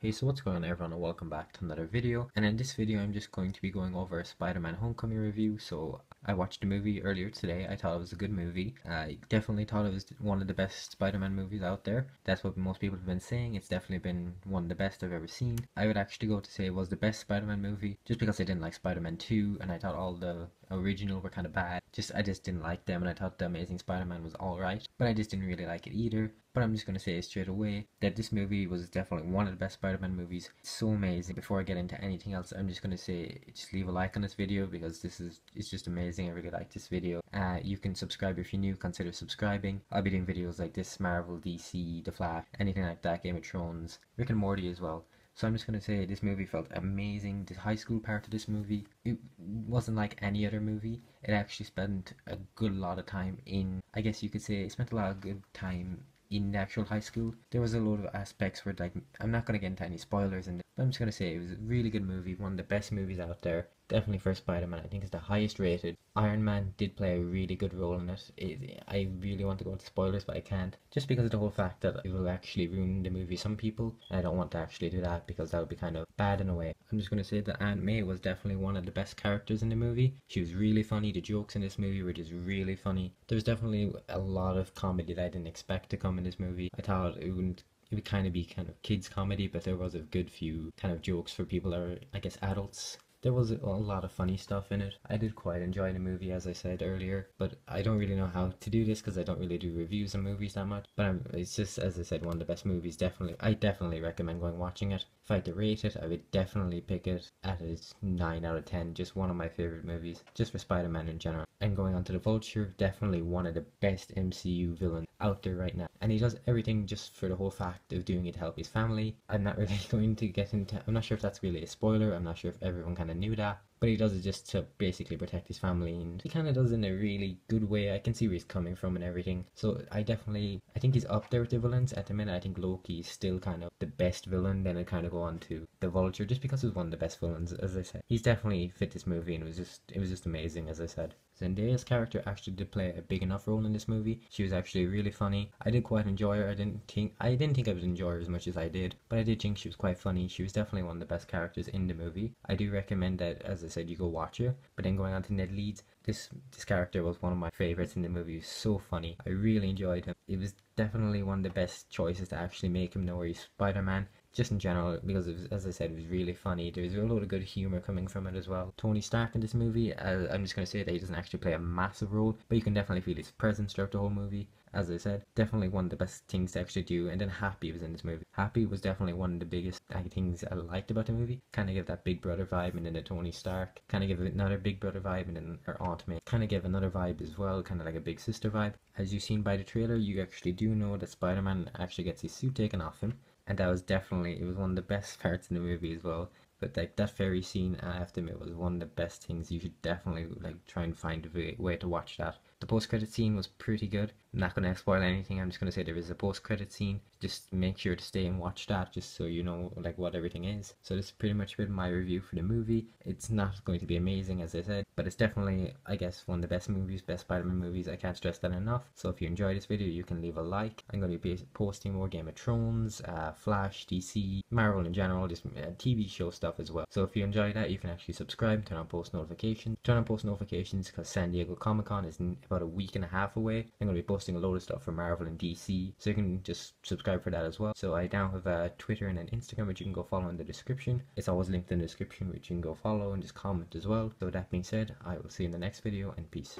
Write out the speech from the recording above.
Hey, so what's going on everyone, and welcome back to another video. And in this video I'm just going to be going over a Spider-Man Homecoming review. So I watched the movie earlier today. I thought it was a good movie. I definitely thought it was one of the best Spider-Man movies out there. That's what most people have been saying. It's definitely been one of the best I've ever seen. I would actually go to say it was the best Spider-Man movie just because I didn't like Spider-Man 2 and I thought all the original were kind of bad. I just didn't like them, and I thought the Amazing Spider-Man was alright, but I just didn't really like it either. But I'm just going to say straight away that this movie was definitely one of the best Spider-Man movies. It's so amazing. Before I get into anything else, I'm just going to say just leave a like on this video because it's just amazing. I really like this video. You can subscribe if you're new, consider subscribing. I'll be doing videos like this, Marvel, DC, The Flash, anything like that, Game of Thrones, Rick and Morty as well. So I'm just going to say this movie felt amazing. The high school part of this movie, it wasn't like any other movie. It actually spent a good lot of time in, I guess you could say, it spent a lot of good time in the actual high school. There was a lot of aspects where, like, I'm not going to get into any spoilers in this, but I'm just going to say it was a really good movie, one of the best movies out there. Definitely for Spider-Man, I think it's the highest rated. Iron Man did play a really good role in it. I really want to go into spoilers, but I can't. Just because of the whole fact that it will actually ruin the movie some people, and I don't want to actually do that because that would be kind of bad in a way. I'm just going to say that Aunt May was definitely one of the best characters in the movie. She was really funny. The jokes in this movie were just really funny. There was definitely a lot of comedy that I didn't expect to come in this movie. I thought it would kind of be kind of kids comedy, but there was a good few kind of jokes for people that are, I guess, adults. There was a lot of funny stuff in it. I did quite enjoy the movie, as I said earlier, but I don't really know how to do this because I don't really do reviews on movies that much. But it's just, as I said, one of the best movies. I definitely recommend going watching it. If I had to rate it, I would definitely pick it at a 9 out of 10. Just one of my favorite movies, just for Spider-Man in general. And going on to the Vulture, definitely one of the best MCU villains out there right now. And he does everything just for the whole fact of doing it to help his family. I'm not really going to get into, I'm not sure if that's really a spoiler. I'm not sure if everyone kind of knew that, but he does it just to basically protect his family, and he kind of does it in a really good way. I can see where he's coming from and everything. So I think he's up there with the villains at the minute. I think Loki is still kind of the best villain. Then I kind of go on to the Vulture just because he's one of the best villains. As I said, he's definitely fit this movie, and it was just amazing. As I said, Zendaya's character actually did play a big enough role in this movie. She was actually really funny. I did quite enjoy her. I didn't think I would enjoy her as much as I did, but I did think she was quite funny. She was definitely one of the best characters in the movie. I do recommend that, as I said, you go watch her. But then going on to Ned Leeds, this character was one of my favorites in the movie. He was so funny. I really enjoyed him. It was definitely one of the best choices to actually make him know he's Spider-Man. Just in general, because it was, as I said, it was really funny. There's a lot of good humor coming from it as well. Tony Stark in this movie, I'm just going to say that he doesn't actually play a massive role, but you can definitely feel his presence throughout the whole movie. As I said, definitely one of the best things to actually do. And then Happy was in this movie. Happy was definitely one of the biggest things I liked about the movie. Kind of give that big brother vibe, and then the Tony Stark. Kind of give another big brother vibe, and then her Aunt May. Kind of give another vibe as well, kind of like a big sister vibe. As you've seen by the trailer, you actually do know that Spider-Man actually gets his suit taken off him. And that was definitely, it was one of the best parts in the movie as well. But like that ferry scene, I have to admit, was one of the best things. You should definitely like try and find a way to watch that. The post-credit scene was pretty good. I'm not going to spoil anything. I'm just going to say there is a post-credit scene. Just make sure to stay and watch that, just so you know like what everything is. So this is pretty much been my review for the movie. It's not going to be amazing, as I said, but it's definitely, I guess, one of the best movies, best Spider-Man movies. I can't stress that enough. So if you enjoyed this video, you can leave a like. I'm going to be posting more Game of Thrones, Flash, DC, Marvel in general, just TV show stuff as well. So if you enjoy that, you can actually subscribe, turn on post notifications. Turn on post notifications because San Diego Comic-Con is in about a week and a half away. I'm going to be posting a load of stuff for Marvel and DC, so you can just subscribe for that as well. So I now have a Twitter and an Instagram, which you can go follow in the description. It's always linked in the description, which you can go follow and just comment as well. So with that being said, I will see you in the next video, and peace.